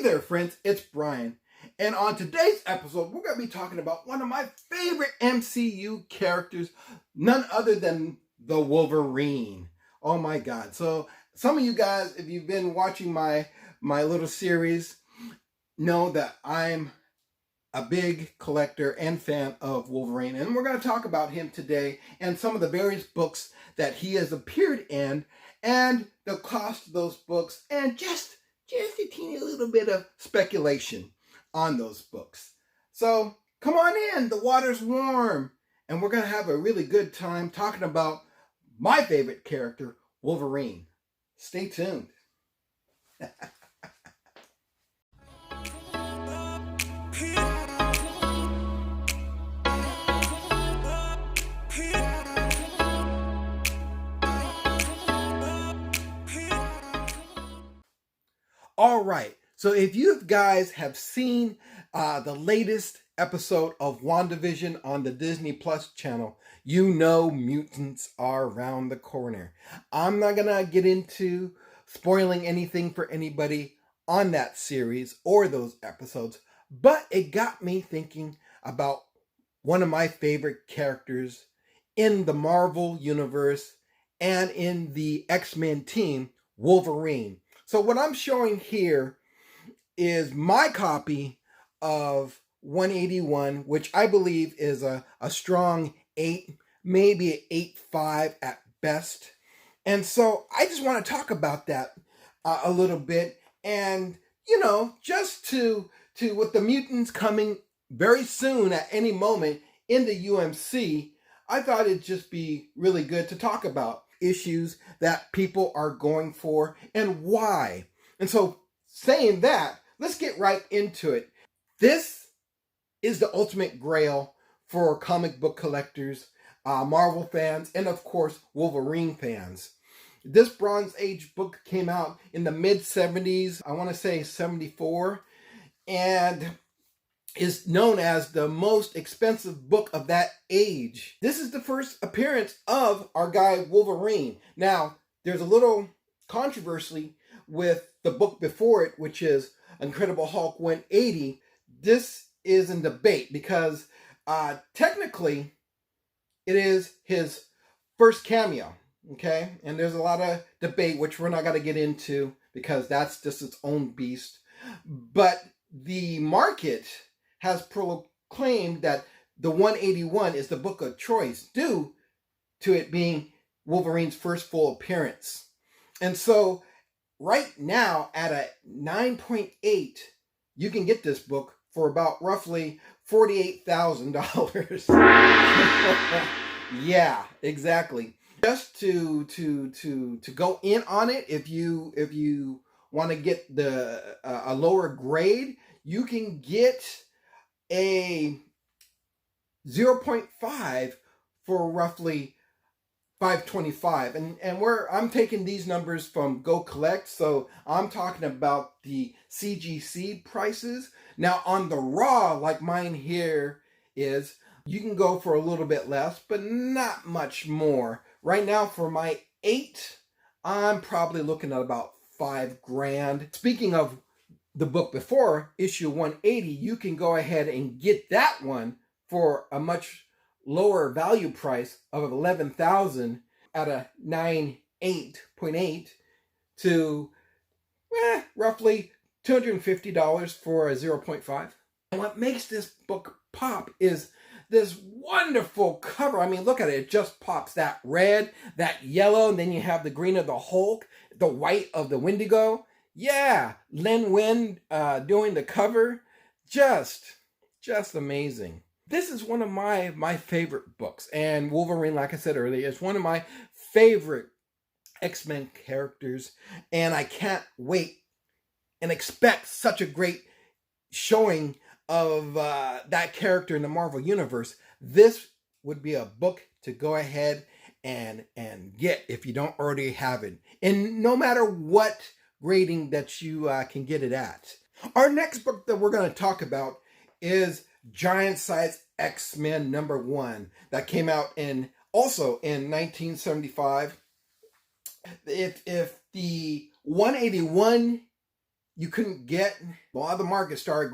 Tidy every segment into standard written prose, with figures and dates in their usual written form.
there, friends, it's Bryan. And on today's episode, we're going to be talking about one of my favorite MCU characters, none other than the Wolverine. Oh my God. So some of you guys, if you've been watching my little series, know that I'm a big collector and fan of Wolverine. And we're going to talk about him today and some of the various books that he has appeared in and the cost of those books and just a teeny little bit of speculation on those books. So come on in, the water's warm, and we're going to have a really good time talking about my favorite character, Wolverine. Stay tuned. All right, so if you guys have seen the latest episode of WandaVision on the Disney Plus channel, you know mutants are around the corner. I'm not going to get into spoiling anything for anybody on that series or those episodes, but it got me thinking about one of my favorite characters in the Marvel Universe and in the X-Men team, Wolverine. So what I'm showing here is my copy of 181, which I believe is a strong 8, maybe an 8.5 at best. And so I just want to talk about that a little bit. And, you know, just to with the mutants coming very soon at any moment in the UMC, I thought it'd just be really good to talk about issues that people are going for and why. And so saying that, let's get right into it. This is the ultimate grail for comic book collectors, Marvel fans, and of course Wolverine fans. This Bronze Age book came out in the mid-70s, I want to say 74, and is known as the most expensive book of that age. This is the first appearance of our guy Wolverine. Now, there's a little controversy with the book before it, which is Incredible Hulk 180. This is in debate because technically it is his first cameo, okay? And there's a lot of debate, which we're not going to get into because that's just its own beast. But the market has proclaimed that the 181 is the book of choice due to it being Wolverine's first full appearance. And so right now at a 9.8, you can get this book for about roughly $48,000. Yeah, exactly. Just to go in on it, if you want to get the a lower grade, you can get a 0.5 for roughly $525, and I'm taking these numbers from Go Collect, so I'm talking about the CGC prices. Now on the raw, like mine here is, you can go for a little bit less, but not much more. Right now for my 8, I'm probably looking at about $5,000. Speaking of the book before, issue 180, you can go ahead and get that one for a much lower value price of $11,000 at a 9.8 to roughly $250 for a 0.5. And what makes this book pop is this wonderful cover. I mean, look at it. It just pops. That red, that yellow, and then you have the green of the Hulk, the white of the Wendigo. Yeah, Len Wein doing the cover, just amazing. This is one of my favorite books, and Wolverine, like I said earlier, is one of my favorite X-Men characters, and I can't wait and expect such a great showing of that character in the Marvel Universe. This would be a book to go ahead and get if you don't already have it, and no matter what grading that you can get it at. Our next book that we're going to talk about is Giant Size X-Men #1 that came out also in 1975. If the 181 you couldn't get, a lot of the market started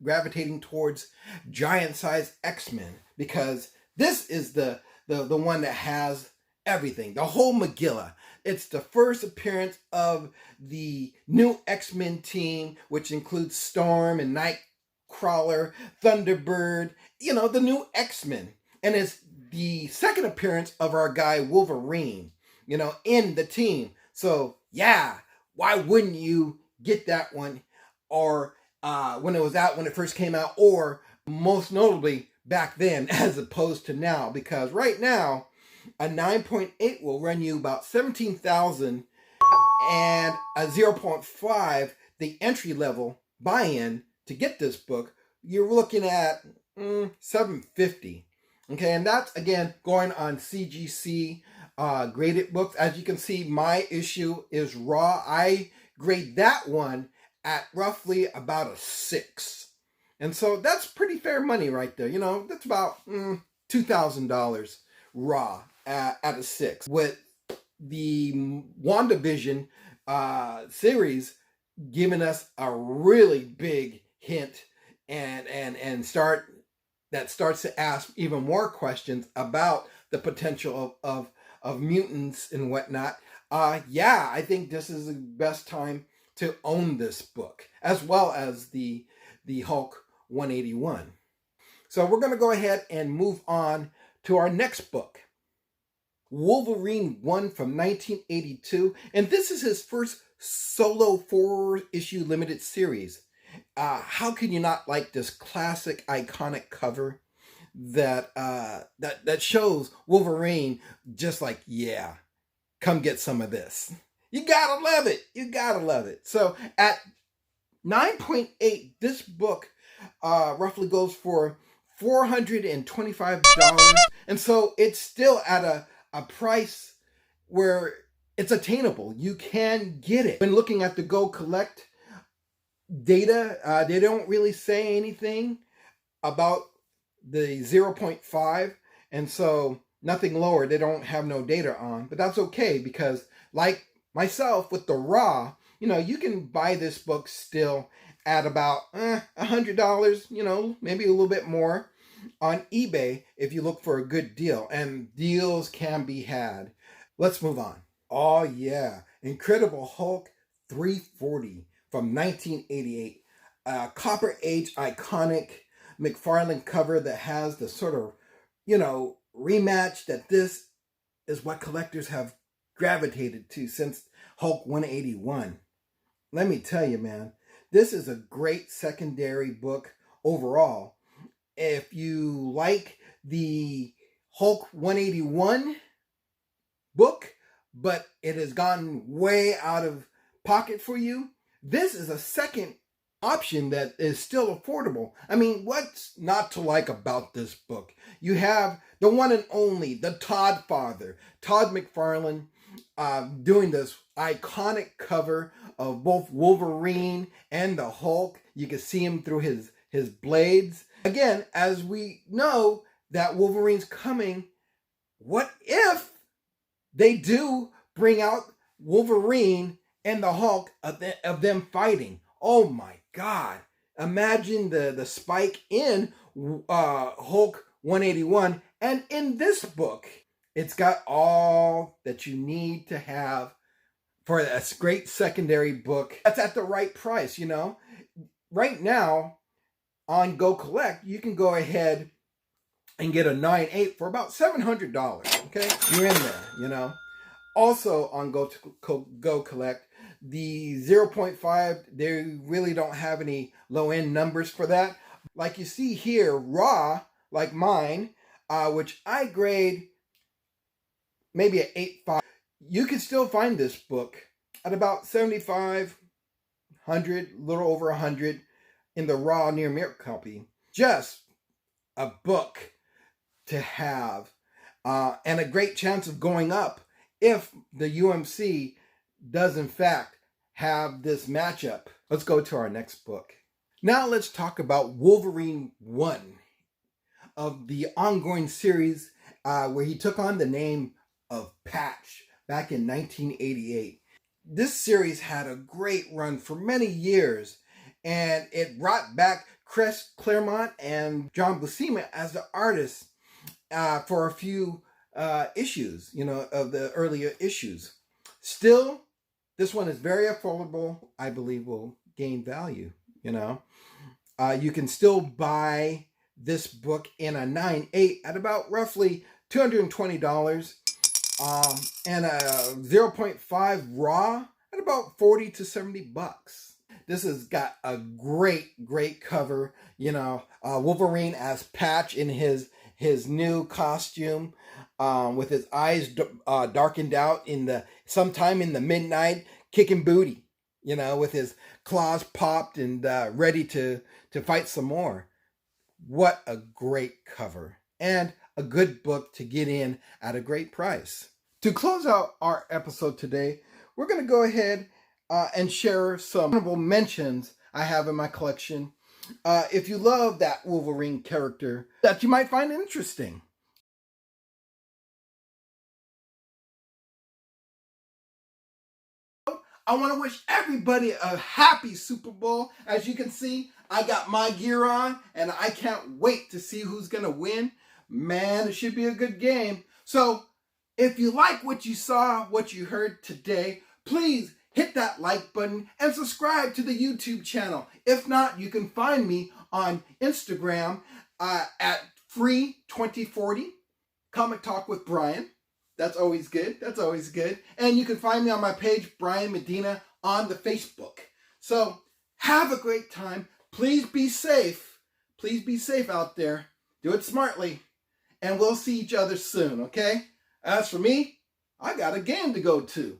gravitating towards giant-sized X-Men, because this is the one that has everything, the whole Megillah. It's the first appearance of the new X-Men team, which includes Storm and Nightcrawler, Thunderbird, the new X-Men. And it's the second appearance of our guy Wolverine, in the team. So yeah, why wouldn't you get that one? Or when it first came out, or most notably back then as opposed to now, because right now a 9.8 will run you about $17,000, and a 0.5, the entry level buy-in to get this book, you're looking at $750. Okay, and that's again going on CGC graded books. As you can see, my issue is raw. I grade that one at roughly about a 6. And so that's pretty fair money right there. That's about $2,000 raw at a 6. With the WandaVision series giving us a really big hint and starts to ask even more questions about the potential of mutants and whatnot. Yeah, I think this is the best time to own this book, as well as the Hulk 181. So we're going to go ahead and move on to our next book, Wolverine 1 from 1982. And this is his first solo 4-issue limited series. How can you not like this classic, iconic cover that shows Wolverine just like, yeah, come get some of this. You gotta love it. You gotta love it. So at 9.8, this book roughly goes for $425. And so it's still at a price where it's attainable. You can get it. When looking at the Go Collect data, they don't really say anything about the 0.5, and so nothing lower they don't have no data on. But that's okay, because like myself with the raw, you can buy this book still at about $100, maybe a little bit more on eBay if you look for a good deal, and deals can be had. Let's move on. Oh yeah, Incredible Hulk 340 from 1988. Copper Age iconic McFarlane cover that has the sort of, rematch that this is what collectors have gravitated to since Hulk 181. Let me tell you, man, this is a great secondary book overall. If you like the Hulk 181 book, but it has gotten way out of pocket for you, this is a second option that is still affordable. I mean, what's not to like about this book? You have the one and only, the Todd father, Todd McFarlane, doing this iconic cover of both Wolverine and the Hulk. You can see him through his blades. Again, as we know that Wolverine's coming, what if they do bring out Wolverine and the Hulk of them fighting? Oh my God. Imagine the spike in Hulk 181. And in this book, it's got all that you need to have for a great secondary book that's at the right price, Right now, on Go Collect, you can go ahead and get a 9.8 for about $700. Okay? You're in there, Also on Go Collect, the 0.5, they really don't have any low-end numbers for that. Like you see here, raw, like mine, which I grade maybe an 8.5. You can still find this book at about $75, $100, a little over $100 in the raw near mirror copy. Just a book to have, and a great chance of going up if the UMC does in fact have this matchup. Let's go to our next book. Now let's talk about Wolverine 1 of the ongoing series where he took on the name of Patch back in 1988. this series had a great run for many years, and it brought back Chris Claremont and John Buscema as the artists for a few issues, of the earlier issues. Still, this one is very affordable. I believe will gain value. You can still buy this book in a 9/8 at about roughly $220, and a 0.5 raw at about 40 to 70 bucks. This has got a great cover. Wolverine as Patch in his new costume, with his eyes darkened out sometime in the midnight, kicking booty, with his claws popped and ready to fight some more. What a great cover, and a good book to get in at a great price. To close out our episode today, we're going to go ahead and share some honorable mentions I have in my collection. If you love that Wolverine character that you might find interesting. I want to wish everybody a happy Super Bowl. As you can see, I got my gear on, and I can't wait to see who's going to win. Man, it should be a good game. So, if you like what you saw, what you heard today, please hit that like button and subscribe to the YouTube channel. If not, you can find me on Instagram at Free2040, Comic Talk with Bryan. That's always good. That's always good. And you can find me on my page, Bryan Medina, on the Facebook. So, have a great time. Please be safe. Please be safe out there. Do it smartly. And we'll see each other soon, okay? As for me, I got a game to go to.